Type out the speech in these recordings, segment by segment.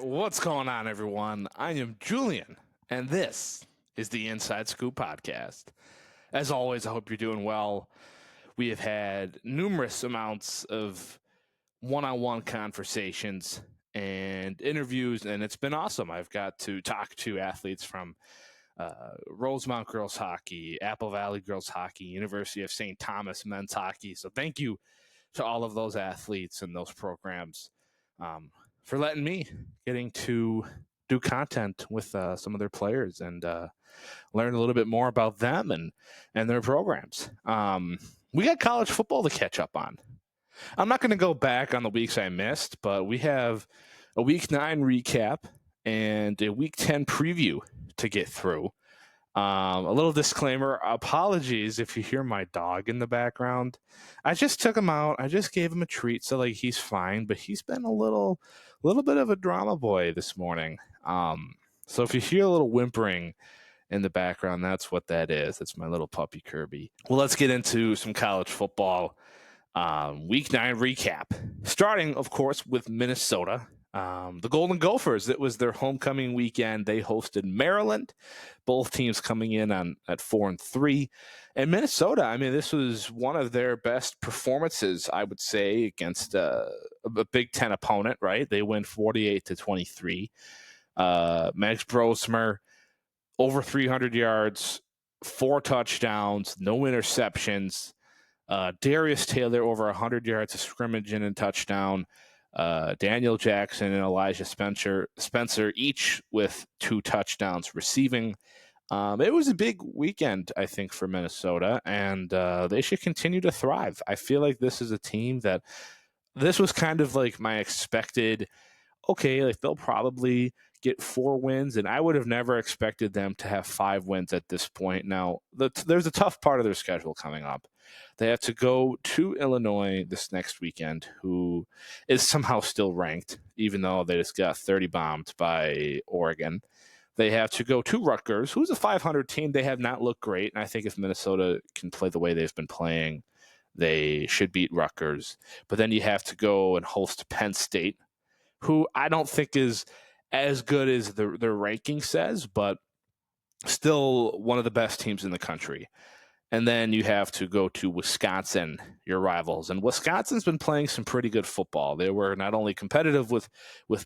What's going on, everyone? I am Julian, and this is the Inside Scoop Podcast. As always, I hope you're doing well. We have had numerous amounts of one-on-one conversations and interviews, and it's been awesome. I've got to talk to athletes from Rosemount Girls Hockey, Apple Valley Girls Hockey, University of St. Thomas Men's Hockey. So thank you to all of those athletes and those programs for letting me getting to do content with some of their players and learn a little bit more about them and their programs. We got college football to catch up on. I'm not going to go back on the weeks I missed, but we have a Week 9 recap and a Week 10 preview to get through. A little disclaimer, apologies if you hear my dog in the background. I just took him out. I just gave him a treat, so like he's fine, but he's been a little bit of a drama boy this morning. So if you hear a little whimpering in the background, that's what that is. It's my little puppy Kirby. Well, let's get into some college football. Week 9 recap, starting, of course, with Minnesota. The Golden Gophers, it was their homecoming weekend. They hosted Maryland, both teams coming in at 4-3. And Minnesota, I mean, this was one of their best performances, I would say, against a Big Ten opponent, right? They win 48-23. Max Brosmer, over 300 yards, 4 touchdowns, no interceptions. Darius Taylor, over 100 yards of scrimmage and a touchdown. Daniel Jackson and Elijah Spencer, each with 2 touchdowns receiving. It was a big weekend, I think, for Minnesota, and they should continue to thrive. I feel like this is a team that this was kind of like my expected, okay, like they'll probably get 4 wins, and I would have never expected them to have 5 wins at this point. Now, there's a tough part of their schedule coming up. They have to go to Illinois this next weekend, who is somehow still ranked, even though they just got 30 bombed by Oregon. They have to go to Rutgers, who's a 500 team. They have not looked great, and I think if Minnesota can play the way they've been playing, they should beat Rutgers. But then you have to go and host Penn State, who I don't think is as good as their ranking says, but still one of the best teams in the country. And then you have to go to Wisconsin, your rivals. And Wisconsin's been playing some pretty good football. They were not only competitive with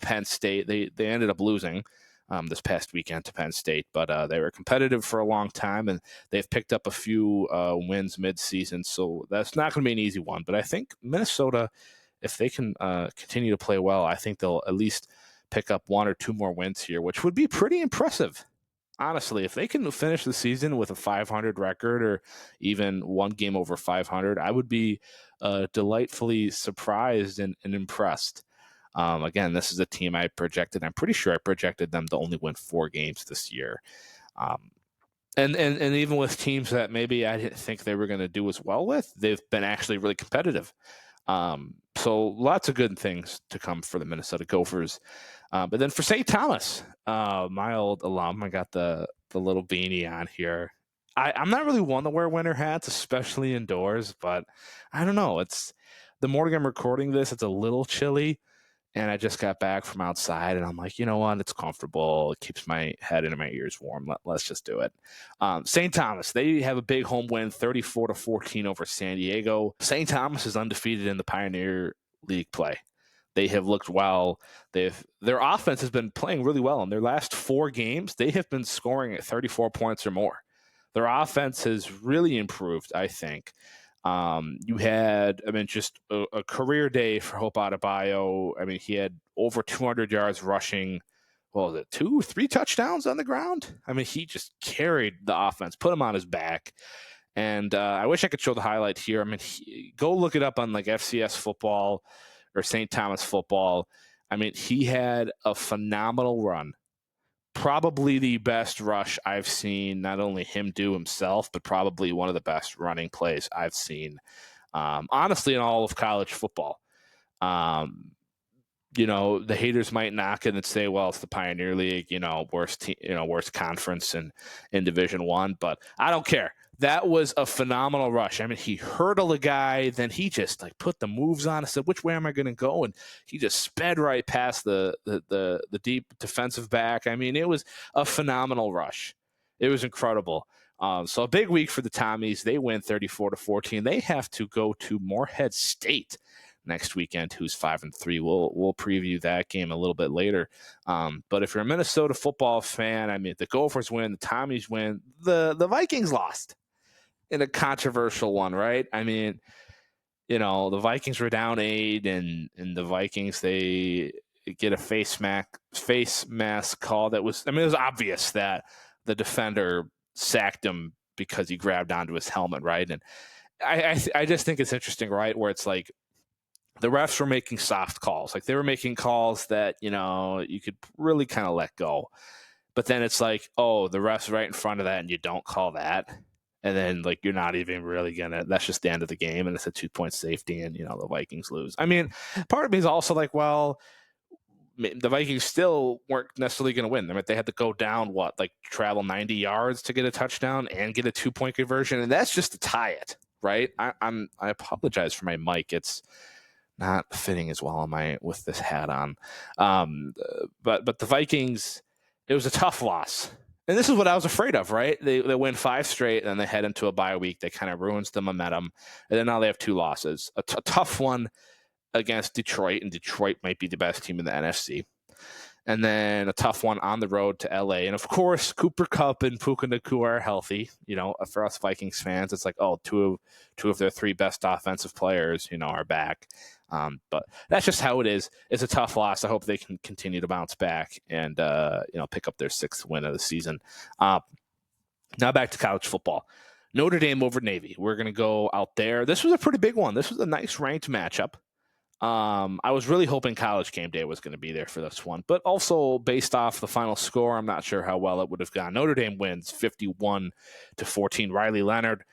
Penn State, they ended up losing this past weekend to Penn State, but they were competitive for a long time, and they've picked up a few wins midseason. So that's not going to be an easy one. But I think Minnesota, if they can continue to play well, I think they'll at least pick up 1 or 2 more wins here, which would be pretty impressive. Honestly, if they can finish the season with a 500 record or even 1 game over 500, I would be delightfully surprised and impressed. Again, this is a team I'm pretty sure I projected them to only win 4 games this year. And even with teams that maybe I didn't think they were going to do as well with, they've been actually really competitive. So lots of good things to come for the Minnesota Gophers. But then for St. Thomas, my old alum, I got the little beanie on here. I'm not really one to wear winter hats, especially indoors, but I don't know. It's the morning I'm recording this, it's a little chilly, and I just got back from outside, and I'm like, you know what? It's comfortable. It keeps my head and my ears warm. Let's just do it. St. Thomas, they have a big home win, 34-14 over San Diego. St. Thomas is undefeated in the Pioneer League play. They have looked well. Their offense has been playing really well. In their last 4 games, they have been scoring at 34 points or more. Their offense has really improved, I think. You had, just a career day for Hope Adebayo. He had over 200 yards rushing. What was it, 3 touchdowns on the ground? He just carried the offense, put him on his back. And I wish I could show the highlight here. Go look it up on like FCS football or St. Thomas football. He had a phenomenal run. Probably the best rush I've seen, not only him do himself, but probably one of the best running plays I've seen, honestly, in all of college football. The haters might knock it and say, well, it's the Pioneer League, worst conference in Division I, but I don't care. That was a phenomenal rush. I mean, he hurdled a guy, then he just like put the moves on. I said, "Which way am I going to go?" And he just sped right past the deep defensive back. I mean, it was a phenomenal rush. It was incredible. So a big week for the Tommies. They win 34-14. They have to go to Morehead State next weekend, who's 5-3. We'll preview that game a little bit later. But if you're a Minnesota football fan, I mean, the Gophers win, the Tommies win, the Vikings lost in a controversial one, right? I mean, the Vikings were down 8, and the Vikings, they get a face mask call that was, I mean, it was obvious that the defender sacked him because he grabbed onto his helmet, right? And I just think it's interesting, right, where it's like the refs were making soft calls. Like, they were making calls that, you could really kind of let go. But then it's like, oh, the ref's right in front of that and you don't call that. And then, like, you're not even really that's just the end of the game, and it's a 2-point safety, and, the Vikings lose. I mean, part of me is also like, well, the Vikings still weren't necessarily going to win. I mean, they had to go down, travel 90 yards to get a touchdown and get a 2-point conversion, and that's just to tie it, right? I apologize for my mic. It's not fitting as well on with this hat on. But the Vikings, it was a tough loss. And this is what I was afraid of, right? They win 5 straight, and then they head into a bye week. They kind of ruins the momentum. And then now they have 2 losses. A tough one against Detroit, and Detroit might be the best team in the NFC. And then a tough one on the road to LA. And, of course, Cooper Kupp and Puka Nacua are healthy. For us Vikings fans, it's like, oh, two of their 3 best offensive players, are back. But that's just how it is. It's a tough loss. I hope they can continue to bounce back and, pick up their 6th win of the season. Now back to college football. Notre Dame over Navy. We're going to go out there. This was a pretty big one. This was a nice ranked matchup. I was really hoping College Game Day was going to be there for this one, but also based off the final score, I'm not sure how well it would have gone. Notre Dame wins 51-14. Riley Leonard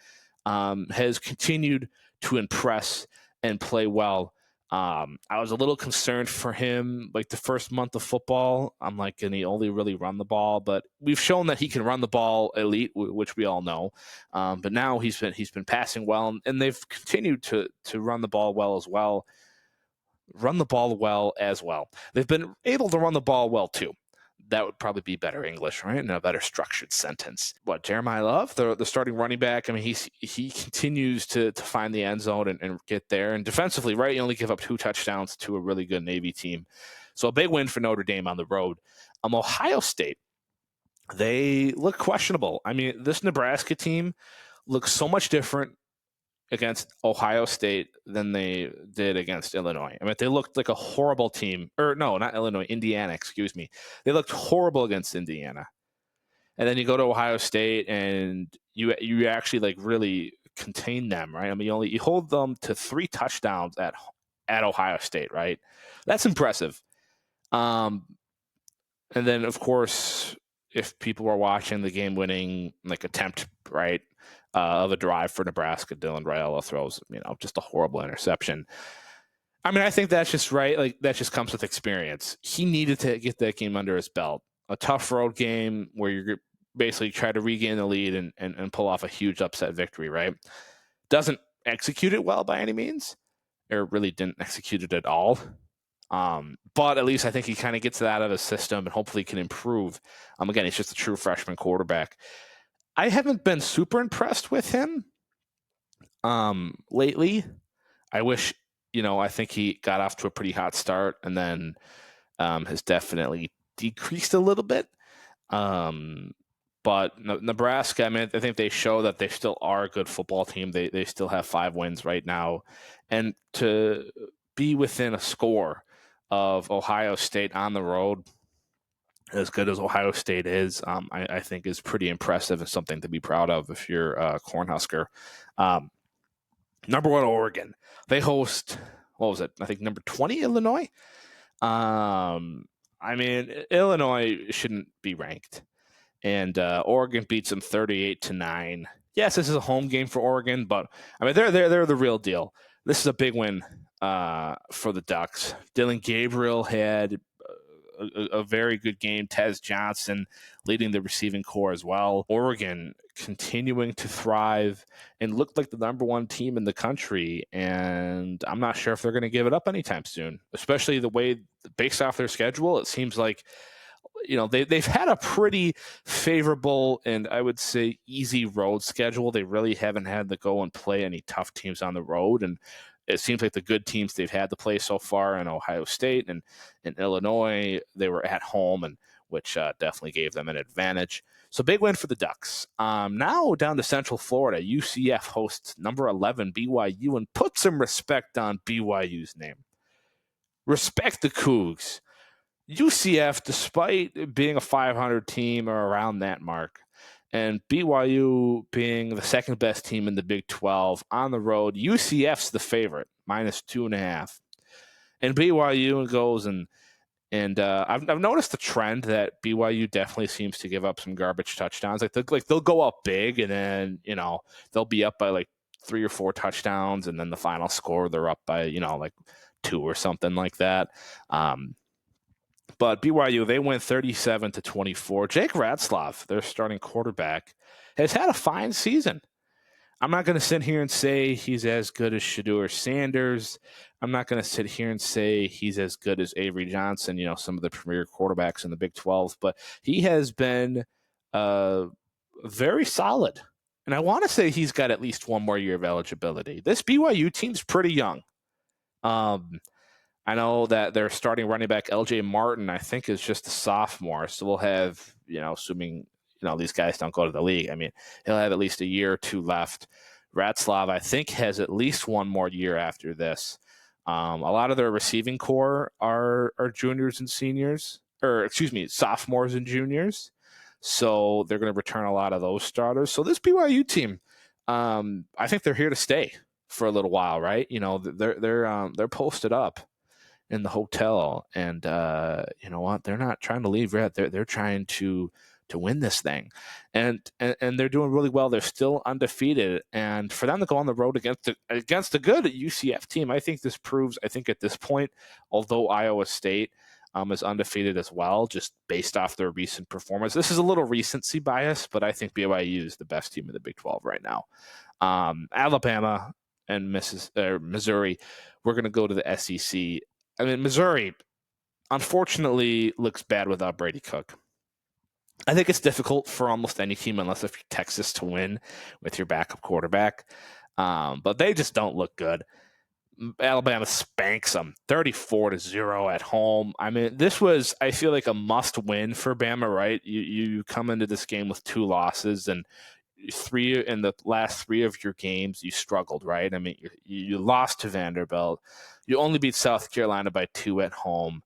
has continued to impress and play well. I was a little concerned for him, like the first month of football. I'm like, can he only really run the ball? But we've shown that he can run the ball elite, which we all know. But now he's been passing well, and they've continued to run the ball well as well. They've been able to run the ball well too. That would probably be better English, right? And a better structured sentence. Jeremiah Love, the starting running back, I mean, he continues to find the end zone and get there. And defensively, right, you only give up 2 touchdowns to a really good Navy team. So a big win for Notre Dame on the road. Ohio State, they look questionable. I mean, this Nebraska team looks so much different against Ohio State than they did against Illinois. I mean, they looked like a horrible team. Or no, not Illinois, Indiana, excuse me. They looked horrible against Indiana. And then you go to Ohio State and you actually like really contain them, right? I mean, you hold them to 3 touchdowns at Ohio State, right? That's impressive. And then, of course, if people were watching the game-winning attempt, right, of a drive for Nebraska, Dylan Raiola throws, just a horrible interception. I mean, I think that's just right. Like, that just comes with experience. He needed to get that game under his belt. A tough road game where you're basically trying to regain the lead and pull off a huge upset victory, right? Doesn't execute it well by any means, or really didn't execute it at all. But at least I think he kind of gets that out of his system and hopefully can improve. Again, he's just a true freshman quarterback. I haven't been super impressed with him lately. I wish, I think he got off to a pretty hot start and then has definitely decreased a little bit. But Nebraska, I mean, I think they show that they still are a good football team. They still have 5 wins right now. And to be within a score of Ohio State on the road, as good as Ohio State is, I think is pretty impressive and something to be proud of if you're a Cornhusker. Number 1, Oregon. They host, what was it? I think number 20, Illinois. I mean, Illinois shouldn't be ranked. And Oregon beats them 38-9. Yes, this is a home game for Oregon, but I mean, they're the real deal. This is a big win for the Ducks. Dylan Gabriel had a very good game. Tez Johnson leading the receiving core as well. Oregon continuing to thrive and looked like the number one team in the country. And I'm not sure if they're going to give it up anytime soon, especially the way, based off their schedule, it seems like, they've had a pretty favorable and I would say easy road schedule. They really haven't had to go and play any tough teams on the road. And it seems like the good teams they've had to play so far in Ohio State and in Illinois, they were at home, and which definitely gave them an advantage. So big win for the Ducks. Now down to Central Florida, UCF hosts number 11 BYU, and put some respect on BYU's name. Respect the Cougs. UCF, despite being a 500 team or around that mark, and BYU being the second best team in the Big 12 on the road, UCF's the favorite, -2.5. And BYU goes and I've noticed the trend that BYU definitely seems to give up some garbage touchdowns. They'll go up big, and then they'll be up by like 3 or 4 touchdowns, and then the final score they're up by like 2 or something like that. But BYU, they win 37-24. Jake Ratzlaff, their starting quarterback, has had a fine season. I'm not going to sit here and say he's as good as Shedeur Sanders. I'm not going to sit here and say he's as good as Avery Johnson, some of the premier quarterbacks in the Big 12. But he has been very solid. And I want to say he's got at least one more year of eligibility. This BYU team's pretty young. I know that their starting running back, LJ Martin, I think is just a sophomore. So we'll have, assuming, these guys don't go to the league. I mean, he'll have at least a year or two left. Ratzlaff, I think, has at least one more year after this. A lot of their receiving core are juniors and seniors, sophomores and juniors. So they're going to return a lot of those starters. So this BYU team, I think they're here to stay for a little while, right? They're posted up in the hotel, and you know what? They're not trying to leave yet. They're trying to win this thing, and they're doing really well. They're still undefeated, and for them to go on the road against a good UCF team, I think this proves. I think at this point, although Iowa State is undefeated as well, just based off their recent performance. This is a little recency bias, but I think BYU is the best team in the Big 12 right now. Alabama and Missouri, we're going to go to the SEC. I mean, Missouri, unfortunately, looks bad without Brady Cook. I think it's difficult for almost any team, unless if you're Texas, to win with your backup quarterback. But they just don't look good. Alabama spanks them 34-0 at home. I mean, this was, I feel like, a must win for Bama, right? You come into this game with 2 losses, and in the last 3 of your games, you struggled, right? I mean, you lost to Vanderbilt. You only beat South Carolina by 2 at home.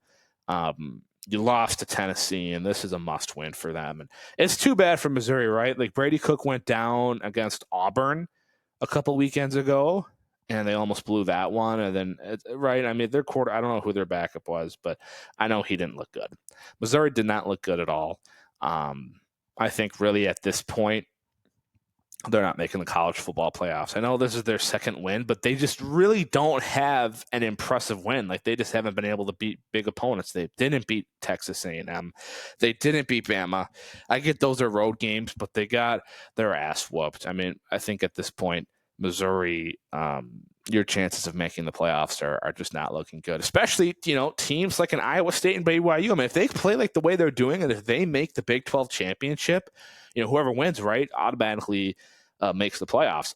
You lost to Tennessee, and this is a must win for them. And it's too bad for Missouri, right? Like, Brady Cook went down against Auburn a couple weekends ago, and they almost blew that one. And then, right, I mean, I don't know who their backup was, but I know he didn't look good. Missouri did not look good at all. I think really at this point, they're not making the college football playoffs. I know this is their second win, but they just really don't have an impressive win. Like, they just haven't been able to beat big opponents. They didn't beat Texas A&M. They didn't beat Bama. I get those are road games, but they got their ass whooped. I mean, I think at this point, Missouri, your chances of making the playoffs are just not looking good, especially, teams like an Iowa State and BYU. I mean, if they play like the way they're doing, and if they make the Big 12 championship, whoever wins, right, automatically makes the playoffs.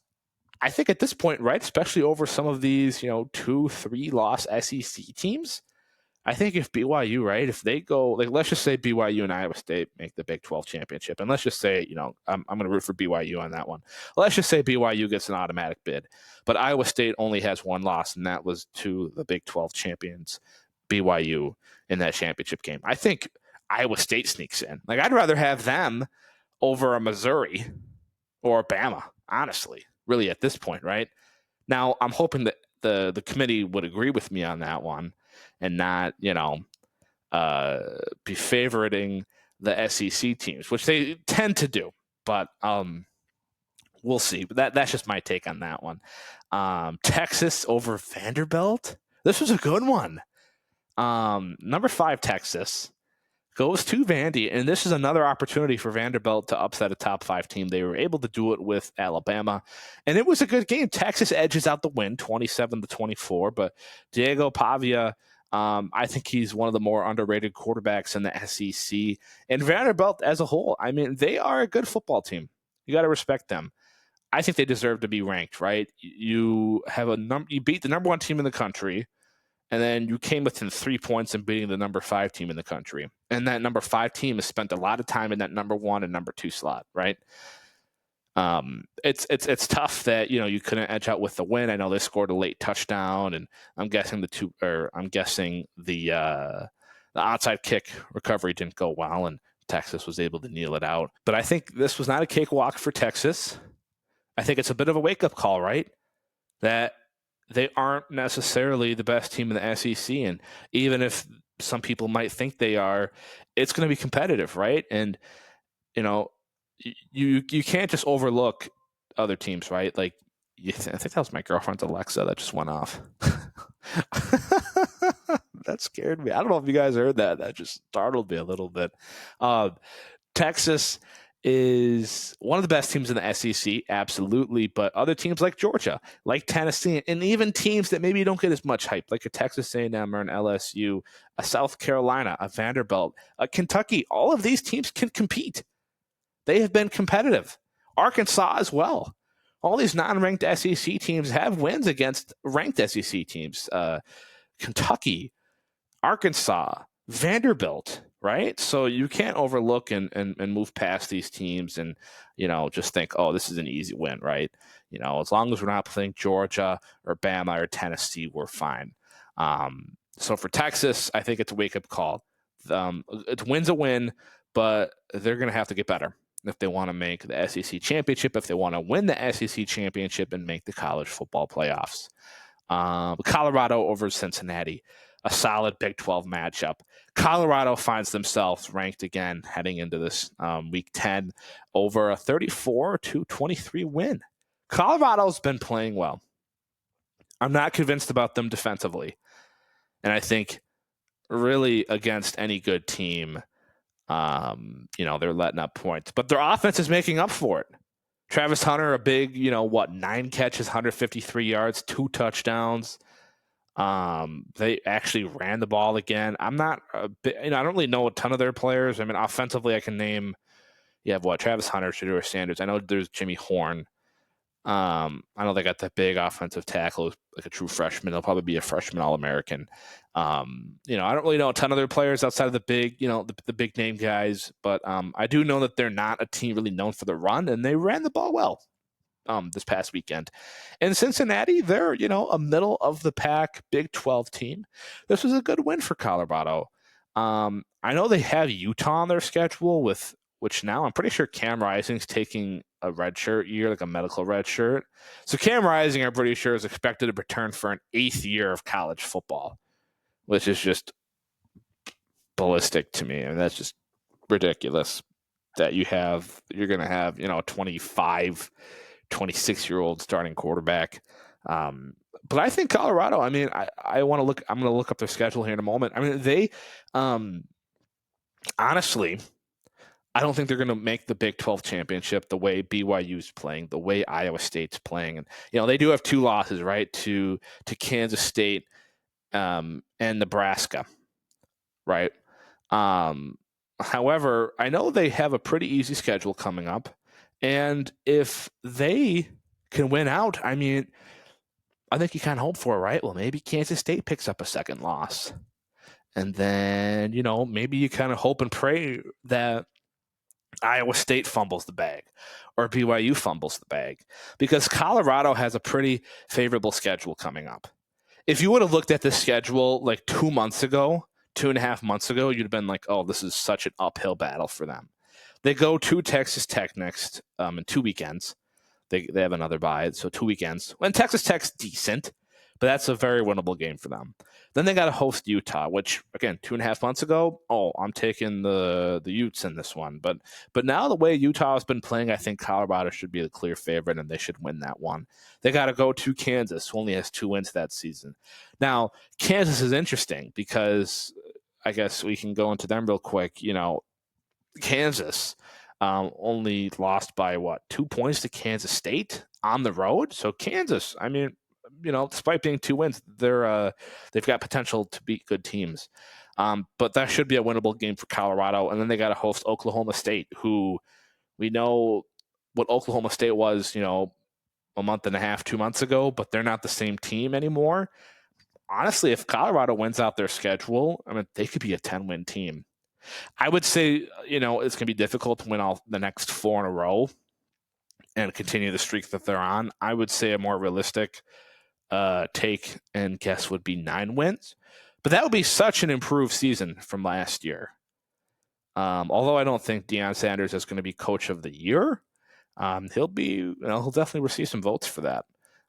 I think at this point, right, especially over some of these, 2-3 loss SEC teams, I think if BYU, right, if they go, like, let's just say BYU and Iowa State make the Big 12 championship, and let's just say, I'm going to root for BYU on that one. Let's just say BYU gets an automatic bid, but Iowa State only has 1 loss, and that was to the Big 12 champions, BYU, in that championship game. I think Iowa State sneaks in. Like, I'd rather have them over a Missouri or Bama, honestly, really at this point, right? Now, I'm hoping that the committee would agree with me on that one and not, be favoriting the SEC teams, which they tend to do. But we'll see. But that's just my take on that one. Texas over Vanderbilt. This was a good one. Number 5, Texas. goes to Vandy, and this is another opportunity for Vanderbilt to upset a top 5 team. They were able to do it with Alabama, and it was a good game. Texas edges out the win, 27-24, but Diego Pavia, I think he's one of the more underrated quarterbacks in the SEC, and Vanderbilt as a whole. I mean, they are a good football team. You got to respect them. I think they deserve to be ranked, right? You have you beat the number 1 team in the country, and then you came within 3 points in beating the number 5 team in the country. And that number 5 team has spent a lot of time in that number 1 and number 2 slot, right? It's tough that you couldn't edge out with the win. I know they scored a late touchdown, and I'm guessing the onside kick recovery didn't go well, and Texas was able to kneel it out. But I think this was not a cakewalk for Texas. I think it's a bit of a wake-up call, right? That they aren't necessarily the best team in the SEC. And even if some people might think they are, it's going to be competitive, right? And, you can't just overlook other teams, right? Like, I think that was my girlfriend's Alexa that just went off. That scared me. I don't know if you guys heard that. That just startled me a little bit. Texas is one of the best teams in the SEC, absolutely, but other teams like Georgia, like Tennessee, and even teams that maybe don't get as much hype, like a Texas A&M or an LSU, a South Carolina, a Vanderbilt, a Kentucky, all of these teams can compete. They have been competitive. Arkansas as well. All these non-ranked SEC teams have wins against ranked SEC teams. Kentucky, Arkansas, Vanderbilt, right? So you can't overlook and move past these teams and, just think, oh, this is an easy win, right? As long as we're not playing Georgia or Bama or Tennessee, we're fine. So for Texas, I think it's a wake-up call. It wins a win, but they're going to have to get better if they want to make the SEC championship, if they want to win the SEC championship and make the college football playoffs. Colorado over Cincinnati, a solid Big 12 matchup. Colorado finds themselves ranked again heading into this Week 10 over a 34-23 win. Colorado's been playing well. I'm not convinced about them defensively. And I think really against any good team, they're letting up points. But their offense is making up for it. Travis Hunter, a big, 9 catches, 153 yards, 2 touchdowns. They actually ran the ball again. I'm not I don't really know a ton of their players. I mean, offensively, I can name, Travis Hunter, Shedeur Sanders. I know there's Jimmy Horn. I know they got that big offensive tackle, like a true freshman. They'll probably be a freshman All-American. I don't really know a ton of their players outside of the big, the big name guys, but I do know that they're not a team really known for the run, and they ran the ball well this past weekend. And Cincinnati, they're, a middle of the pack Big 12 team. This was a good win for Colorado. I know they have Utah on their schedule, which now I'm pretty sure Cam Rising's taking a redshirt year, like a medical redshirt. So Cam Rising, I'm pretty sure, is expected to return for an 8th year of college football, which is just ballistic to me. I mean, that's just ridiculous that you're going to have, a 25, 26-year-old starting quarterback. But I think Colorado, I mean, I'm going to look up their schedule here in a moment. I mean, they, honestly, I don't think they're going to make the Big 12 championship the way BYU's playing, the way Iowa State's playing. And, they do have 2 losses, right, to Kansas State and Nebraska, right? However, I know they have a pretty easy schedule coming up. And if they can win out, I mean, I think you kind of hope for it, right? Well, maybe Kansas State picks up a second loss. And then, maybe you kind of hope and pray that Iowa State fumbles the bag or BYU fumbles the bag, because Colorado has a pretty favorable schedule coming up. If you would have looked at this schedule like 2 months ago, 2.5 months ago, you'd have been like, oh, this is such an uphill battle for them. They go to Texas Tech next in 2 weekends. They have another bye, so 2 weekends. And Texas Tech's decent, but that's a very winnable game for them. Then they got to host Utah, which, again, 2.5 months ago, I'm taking the Utes in this one. But now the way Utah has been playing, I think Colorado should be the clear favorite, and they should win that one. They got to go to Kansas, who only has 2 wins that season. Now, Kansas is interesting because I guess we can go into them real quick. Kansas only lost by 2 points to Kansas State on the road. So Kansas, I mean, despite being 2 wins, they've got potential to beat good teams. But that should be a winnable game for Colorado. And then they got to host Oklahoma State, who we know what Oklahoma State was, a month and a half, 2 months ago, but they're not the same team anymore. Honestly, if Colorado wins out their schedule, I mean, they could be a 10-win team. I would say, it's going to be difficult to win all the next 4 in a row and continue the streak that they're on. I would say a more realistic take and guess would be 9 wins. But that would be such an improved season from last year. Although I don't think Deion Sanders is going to be coach of the year, he'll definitely receive some votes for that.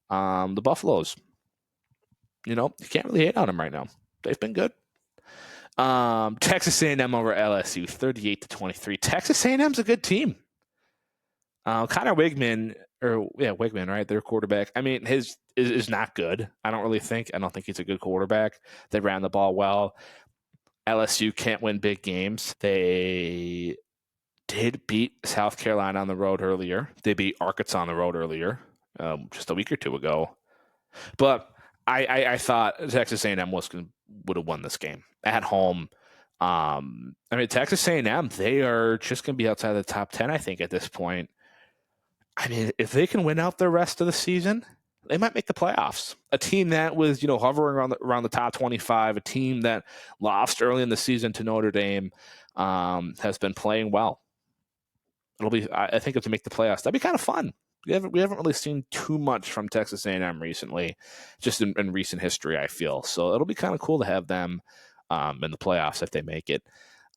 The Buffaloes, you can't really hate on them right now. They've been good. Texas A&M over LSU, 38-23. Texas A&M's a good team. Connor Wigman, right? Their quarterback. I mean, his is not good. I don't think he's a good quarterback. They ran the ball well. LSU can't win big games. They did beat South Carolina on the road earlier. They beat Arkansas on the road earlier, just a week or two ago. But I thought Texas A&M would have won this game at home. I mean, Texas A&M, they are just going to be outside the top 10, I think, at this point. I mean, if they can win out the rest of the season, they might make the playoffs. A team that was, hovering around the top 25, a team that lost early in the season to Notre Dame, has been playing well. I think if to make the playoffs, that'd be kind of fun. We haven't really seen too much from Texas A&M recently, just in recent history, I feel. So it'll be kind of cool to have them in the playoffs if they make it.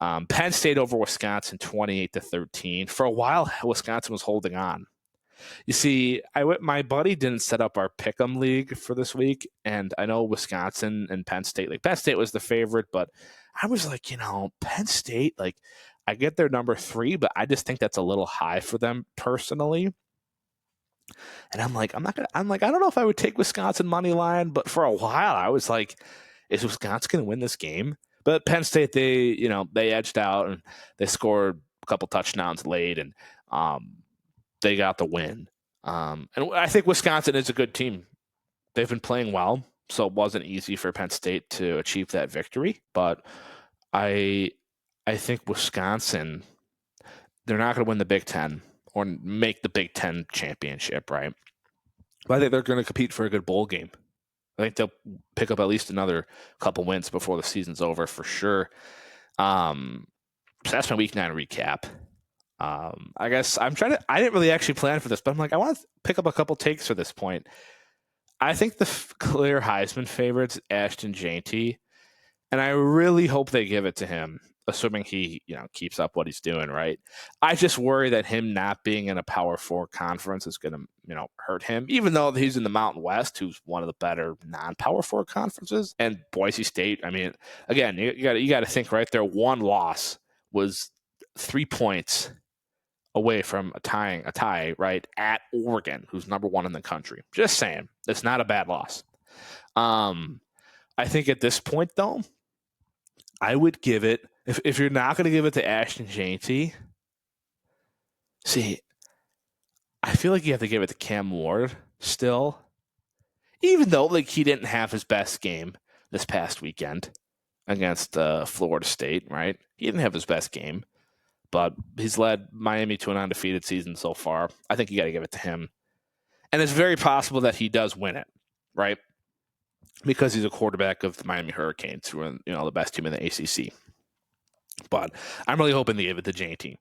Penn State over Wisconsin, 28-13. For a while, Wisconsin was holding on. You see, my buddy didn't set up our Pick'em League for this week, and I know Wisconsin and Penn State. Penn State was the favorite, but I was like, Penn State, I get their number 3, but I just think that's a little high for them personally. And I'm like, I don't know if I would take Wisconsin money line, but for a while I was like, is Wisconsin going to win this game? But Penn State, they edged out and they scored a couple touchdowns late, and they got the win. And I think Wisconsin is a good team. They've been playing well, so it wasn't easy for Penn State to achieve that victory. But I think Wisconsin, they're not going to win the Big Ten or make the Big Ten championship, right? But I think they're going to compete for a good bowl game. I think they'll pick up at least another couple wins before the season's over for sure. So that's my Week 9 recap. I guess I didn't really actually plan for this, but I'm like, I want to pick up a couple takes for this point. I think the clear Heisman favorite's Ashton Jeanty, and I really hope they give it to him, assuming he, keeps up what he's doing, right? I just worry that him not being in a Power 4 conference is going to, hurt him, even though he's in the Mountain West, who's one of the better non-Power 4 conferences. And Boise State, I mean, again, you got to think, right? Their one loss was 3 points away from a tie, right, at Oregon, who's number 1 in the country. Just saying, it's not a bad loss. I think at this point, though, I would give it, if you're not going to give it to Ashton Jeanty, see, I feel like you have to give it to Cam Ward still, even though he didn't have his best game this past weekend against Florida State, right? He didn't have his best game, but he's led Miami to an undefeated season so far. I think you got to give it to him. And it's very possible that he does win it, right? Because he's a quarterback of the Miami Hurricanes, who are the best team in the ACC. But I'm really hoping they give it to Jeanty.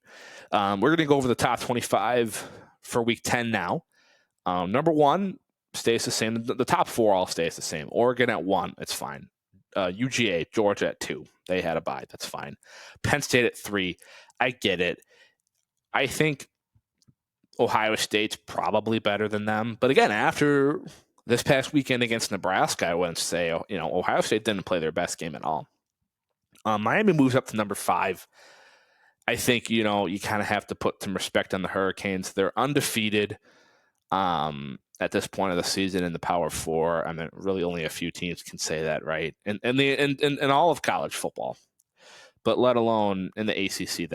We're going to go over the top 25 for Week 10 now. Number 1 stays the same. The top 4 all stays the same. Oregon at 1, it's fine. UGA, Georgia at 2. They had a bye. That's fine. Penn State at 3. I get it. I think Ohio State's probably better than them. But again, after this past weekend against Nebraska, I wouldn't say, Ohio State didn't play their best game at all. Miami moves up to number 5. I think, you kind of have to put some respect on the Hurricanes. They're undefeated at this point of the season in the Power 4. I mean, really only a few teams can say that, right? And all of college football. but let alone in the ACC,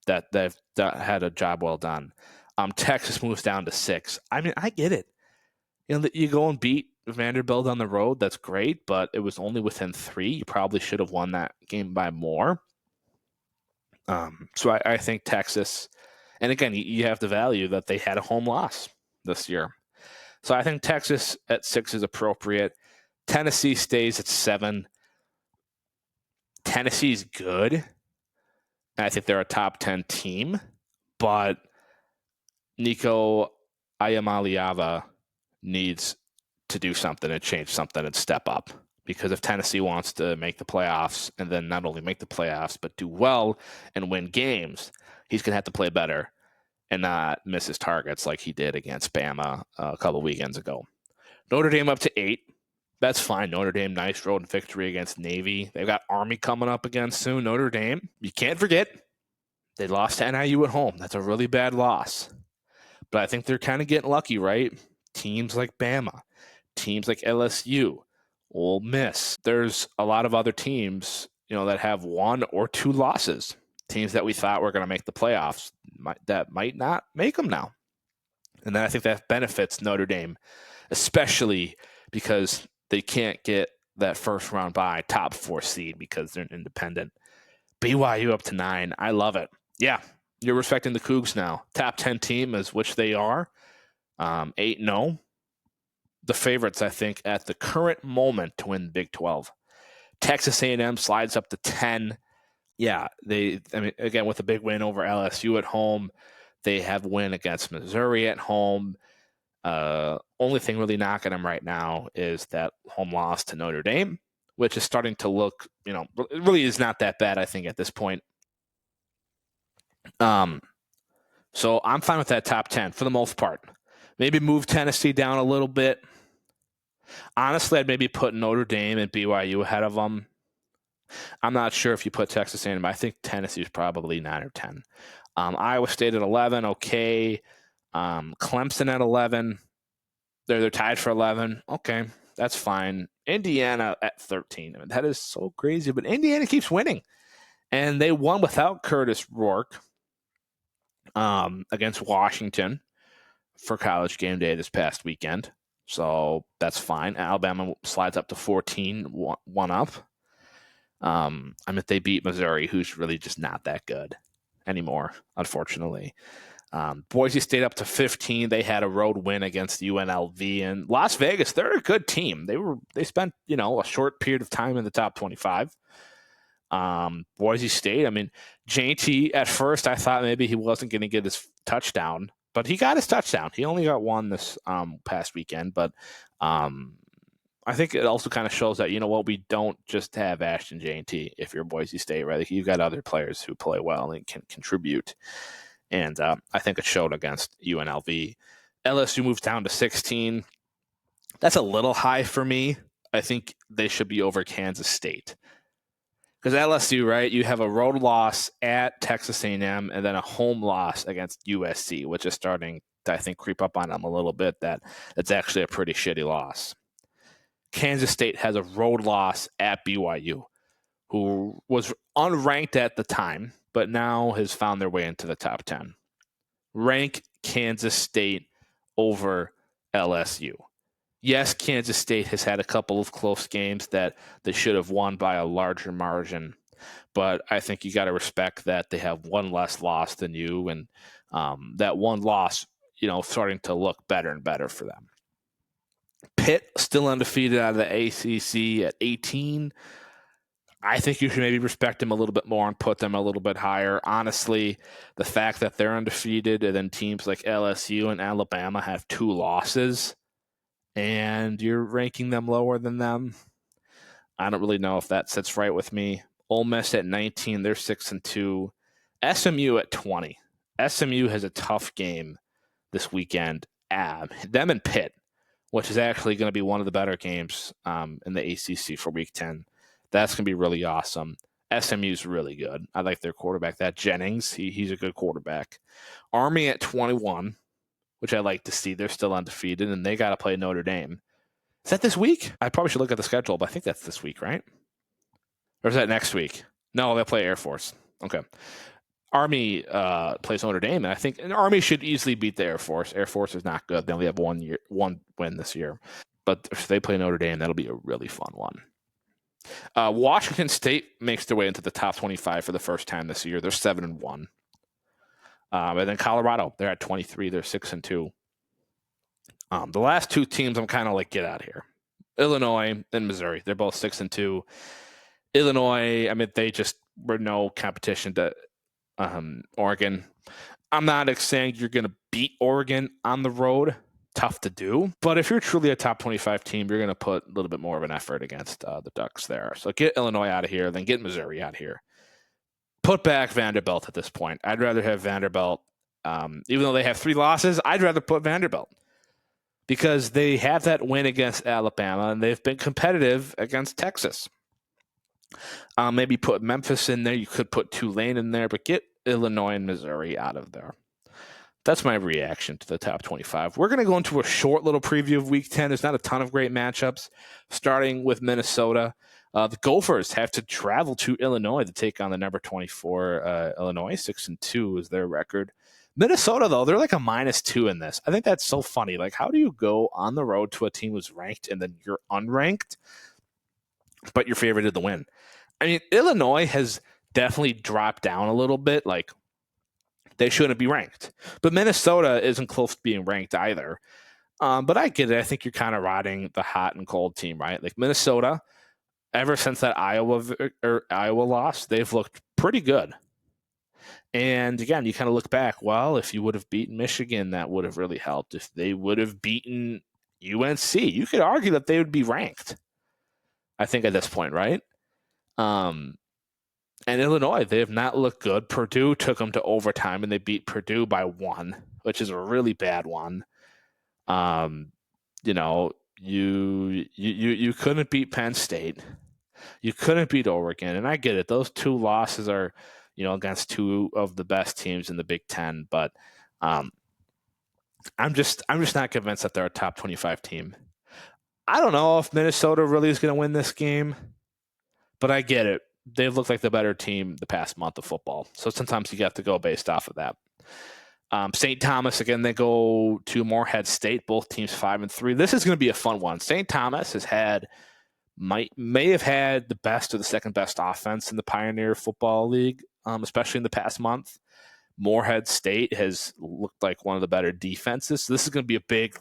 that had a job well done. Texas moves down to 6. I mean, I get it. You go and beat Vanderbilt on the road. That's great, but it was only within 3. You probably should have won that game by more. So I think Texas, and again, you have the value that they had a home loss this year. So I think Texas at 6 is appropriate. Tennessee stays at 7. Tennessee's good. I think they're a top 10 team, but Nico Iamaleava needs to do something and change something and step up. Because if Tennessee wants to make the playoffs and then not only make the playoffs, but do well and win games, he's going to have to play better and not miss his targets like he did against Bama a couple weekends ago. Notre Dame up to 8. That's fine. Notre Dame, nice road victory against Navy. They've got Army coming up again soon. Notre Dame, you can't forget, they lost to NIU at home. That's a really bad loss. But I think they're kind of getting lucky, right? Teams like Bama, teams like LSU, Ole Miss. There's a lot of other teams, that have 1 or 2 losses. Teams that we thought were going to make the playoffs that might not make them now. And then I think that benefits Notre Dame, especially because they can't get that first round bye, top 4 seed, because they're independent. BYU up to 9. I love it. Yeah, you're respecting the Cougs now. Top 10 team is which they are. 8-0. The favorites, I think, at the current moment to win Big 12. Texas A&M slides up to 10. Yeah, again, with a big win over LSU at home, they have a win against Missouri at home. Only thing really knocking them right now is that home loss to Notre Dame, which is starting to look, it really is not that bad, I think, at this point. So I'm fine with that top 10 for the most part. Maybe move Tennessee down a little bit. Honestly, I'd maybe put Notre Dame and BYU ahead of them. I'm not sure if you put Texas A&M. I think Tennessee's probably 9 or 10. Iowa State at 11, okay. Clemson at 11. They're tied for 11. Okay, that's fine. Indiana at 13. I mean, that is so crazy, but Indiana keeps winning. And they won without Curtis Rourke against Washington for College Game Day this past weekend. So that's fine. Alabama slides up to 14, one up. They beat Missouri, who's really just not that good anymore, unfortunately. Boise State up to 15. They had a road win against UNLV. And Las Vegas, they're a good team. They spent, a short period of time in the top 25. Boise State, JT, at first I thought maybe he wasn't going to get his touchdown, but he got his touchdown. He only got one this past weekend, but I think it also kind of shows that, we don't just have Ashton JT if you're Boise State, right? You've got other players who play well and can contribute. And I think it showed against UNLV. LSU moves down to 16. That's a little high for me. I think they should be over Kansas State. Because LSU, right, you have a road loss at Texas A&M and then a home loss against USC, which is starting to, I think, creep up on them a little bit. That's actually a pretty shitty loss. Kansas State has a road loss at BYU, who was unranked at the time, but now has found their way into the top 10. Rank Kansas State over LSU. Yes, Kansas State has had a couple of close games that they should have won by a larger margin, but I think you got to respect that they have one less loss than you, and that one loss, starting to look better and better for them. Pitt still undefeated out of the ACC at 18. I think you should maybe respect them a little bit more and put them a little bit higher. Honestly, the fact that they're undefeated and then teams like LSU and Alabama have 2 losses and you're ranking them lower than them, I don't really know if that sits right with me. Ole Miss at 19, they're 6-2. SMU at 20. SMU has a tough game this weekend. Them and Pitt, which is actually going to be one of the better games in the ACC for Week 10. That's going to be really awesome. SMU's really good. I like their quarterback, that Jennings. He's a good quarterback. Army at 21, which I like to see. They're still undefeated, and they got to play Notre Dame. Is that this week? I probably should look at the schedule, but I think that's this week, right? Or is that next week? No, they play Air Force. Okay. Army plays Notre Dame, and I think an Army should easily beat the Air Force. Air Force is not good. They only have one win this year. But if they play Notre Dame, that'll be a really fun one. Washington State makes their way into the top 25 for the first time this year. They're 7-1. And then Colorado, they're at 23. They're 6-2. The last two teams, I'm kind of like, get out of here. Illinois and Missouri, they're both 6-2. Illinois, I mean, they just were no competition to Oregon. I'm not saying you're going to beat Oregon on the road. Tough to do. But if you're truly a top 25 team, you're going to put a little bit more of an effort against the Ducks there. So get Illinois out of here, then get Missouri out of here. Put back Vanderbilt at this point. I'd rather have Vanderbilt. Even though they have 3 losses, I'd rather put Vanderbilt. Because they have that win against Alabama, and they've been competitive against Texas. Maybe put Memphis in there. You could put Tulane in there, but get Illinois and Missouri out of there. That's my reaction to the top 25. We're going to go into a short little preview of Week 10. There's not a ton of great matchups, starting with Minnesota. The Gophers have to travel to Illinois to take on the number 24 Illinois. 6-2 is their record. Minnesota, though, they're like a -2 in this. I think that's so funny. Like, how do you go on the road to a team who's ranked and then you're unranked, but you're favored to win? I mean, Illinois has definitely dropped down a little bit. Like, they shouldn't be ranked. But Minnesota isn't close to being ranked either. But I get it. I think you're kind of riding the hot and cold team, right? Like, Minnesota, ever since that Iowa loss, they've looked pretty good. And again, you kind of look back, well, if you would have beaten Michigan, that would have really helped. If they would have beaten UNC, you could argue that they would be ranked, I think, at this point, right? And Illinois, they have not looked good. Purdue took them to overtime, and they beat Purdue by 1, which is a really bad one. You know, you couldn't beat Penn State. You couldn't beat Oregon, and I get it. Those 2 losses are, against 2 of the best teams in the Big Ten, but I'm just not convinced that they're a top 25 team. I don't know if Minnesota really is going to win this game, but I get it. They've looked like the better team the past month of football, so sometimes you have to go based off of that. St. Thomas, again, they go to Morehead State, both teams 5-3. This is going to be a fun one. St. Thomas may have had the best or the second best offense in the Pioneer Football League, especially in the past month. Morehead State has looked like one of the better defenses. So this is going to be a big,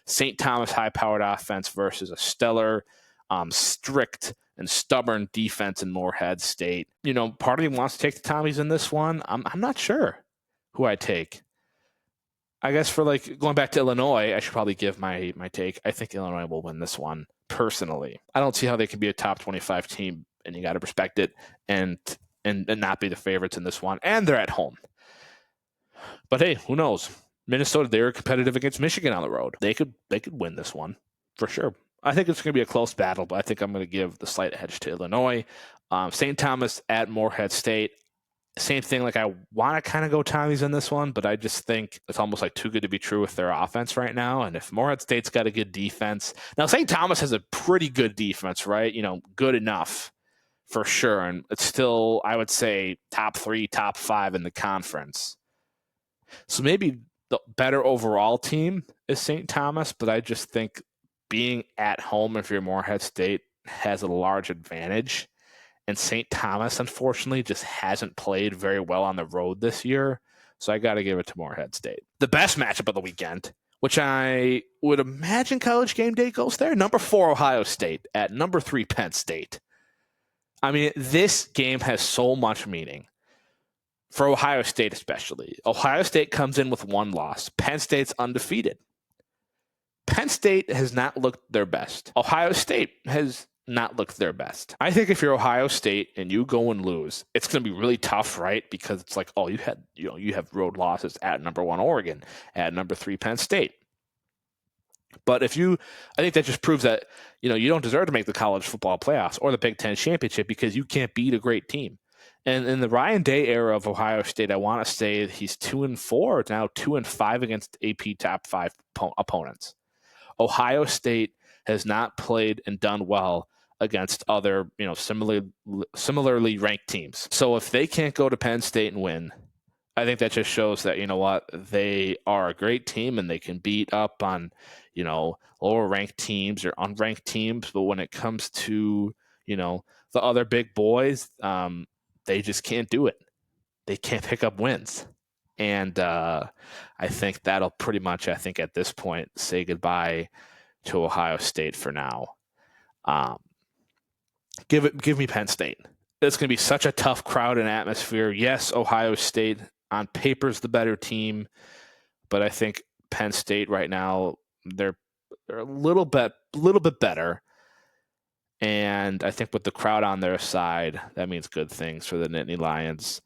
St. Thomas high-powered offense versus a stellar, strict and stubborn defense in Morehead State. Part of me wants to take the Tommies in this one. I'm not sure who I take. I guess for going back to Illinois, I should probably give my take. I think Illinois will win this one personally. I don't see how they can be a top 25 team, and you got to respect it and not be the favorites in this one. And they're at home. But hey, who knows? Minnesota, they were competitive against Michigan on the road. They could win this one for sure. I think it's going to be a close battle, but I think I'm going to give the slight edge to Illinois. St. Thomas at Morehead State. Same thing. I want to kind of go Tommies in this one, but I just think it's almost too good to be true with their offense right now. And if Morehead State's got a good defense, now St. Thomas has a pretty good defense, right? Good enough for sure. And it's still, I would say, top 3, top 5 in the conference. So maybe the better overall team is St. Thomas, but I just think being at home, if you're Morehead State, has a large advantage. And St. Thomas, unfortunately, just hasn't played very well on the road this year. So I got to give it to Morehead State. The best matchup of the weekend, which I would imagine College Game Day goes there, number 4 Ohio State at number 3 Penn State. I mean, this game has so much meaning for Ohio State especially. Ohio State comes in with 1 loss. Penn State's undefeated. Penn State has not looked their best. Ohio State has not looked their best. I think if you're Ohio State and you go and lose, it's going to be really tough, right? Because it's you have road losses at number 1 Oregon, at number 3 Penn State. But I think that just proves that, you don't deserve to make the college football playoffs or the Big Ten championship because you can't beat a great team. And in the Ryan Day era of Ohio State, I want to say he's 2-4, now 2-5 against AP top 5 opponents. Ohio State has not played and done well against other, similarly ranked teams. So if they can't go to Penn State and win, I think that just shows that, they are a great team and they can beat up on, lower ranked teams or unranked teams. But when it comes to, the other big boys, they just can't do it. They can't pick up wins. And I think that'll pretty much, at this point, say goodbye to Ohio State for now. Give me Penn State. It's going to be such a tough crowd and atmosphere. Yes, Ohio State on paper is the better team, but I think Penn State right now, they're a little bit better. And I think with the crowd on their side, that means good things for the Nittany Lions.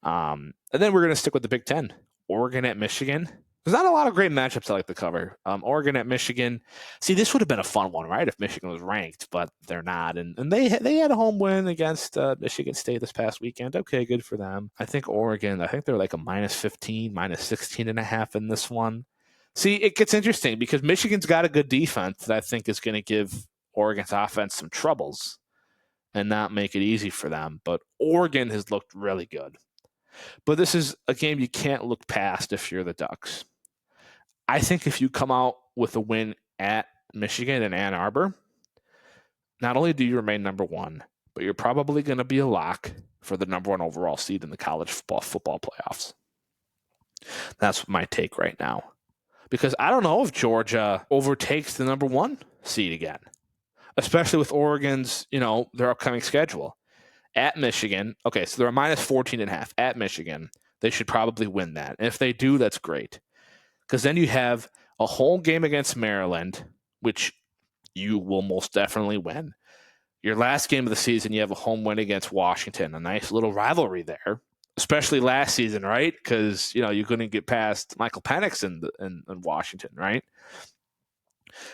And then we're going to stick with the Big Ten. Oregon at Michigan. There's not a lot of great matchups I like to cover. Oregon at Michigan. See, this would have been a fun one, right, if Michigan was ranked, but they're not. And they had a home win against Michigan State this past weekend. Okay, good for them. I think Oregon, they're like a -15, -16.5 in this one. See, it gets interesting because Michigan's got a good defense that I think is going to give Oregon's offense some troubles and not make it easy for them. But Oregon has looked really good. But this is a game you can't look past if you're the Ducks. I think if you come out with a win at Michigan and Ann Arbor, not only do you remain number one, but you're probably going to be a lock for the number one overall seed in the college football playoffs. That's my take right now. Because I don't know if Georgia overtakes the number one seed again, especially with Oregon's, their upcoming schedule. At Michigan, okay, so they're a -14.5 at Michigan. They should probably win that. And if they do, that's great. Because then you have a home game against Maryland, which you will most definitely win. Your last game of the season, you have a home win against Washington, a nice little rivalry there, especially last season, right? Because, you couldn't get past Michael Penix in Washington, right?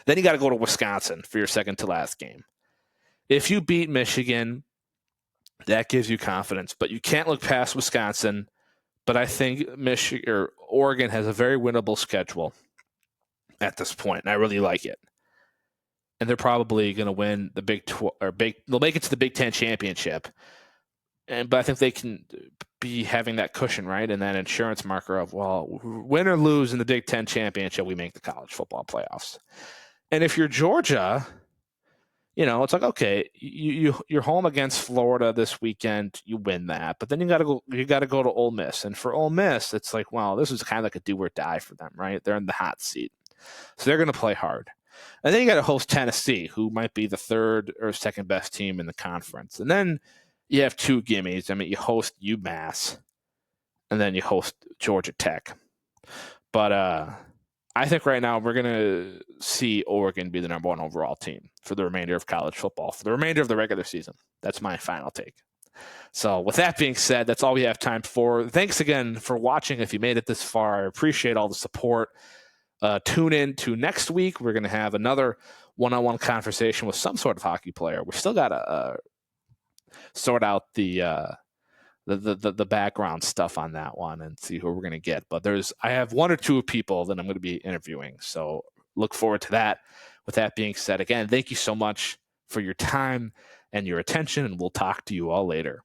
Then you got to go to Wisconsin for your second to last game. If you beat Michigan, that gives you confidence, but you can't look past Wisconsin. But I think Oregon has a very winnable schedule at this point, and I really like it. And they're probably going to win the they'll make it to the Big Ten championship. But I think they can be having that cushion, right, and that insurance marker of, well, win or lose in the Big Ten championship, we make the college football playoffs. And if you're Georgia, it's like, okay, you're home against Florida this weekend, you win that, but then you got to go to Ole Miss, and for Ole Miss, it's like, well, this is kind of like a do or die for them, right? They're in the hot seat, so they're going to play hard, and then you got to host Tennessee, who might be the third or second best team in the conference, and then you have two gimmies. I mean, you host UMass, and then you host Georgia Tech, but I think right now we're going to see Oregon be the number one overall team for the remainder of college football, for the remainder of the regular season. That's my final take. So with that being said, that's all we have time for. Thanks again for watching. If you made it this far, I appreciate all the support. Tune in to next week. We're going to have another one-on-one conversation with some sort of hockey player. We still got to sort out the background stuff on that one and see who we're going to get. But I have one or two people that I'm going to be interviewing. So look forward to that. With that being said, again, thank you so much for your time and your attention, and we'll talk to you all later.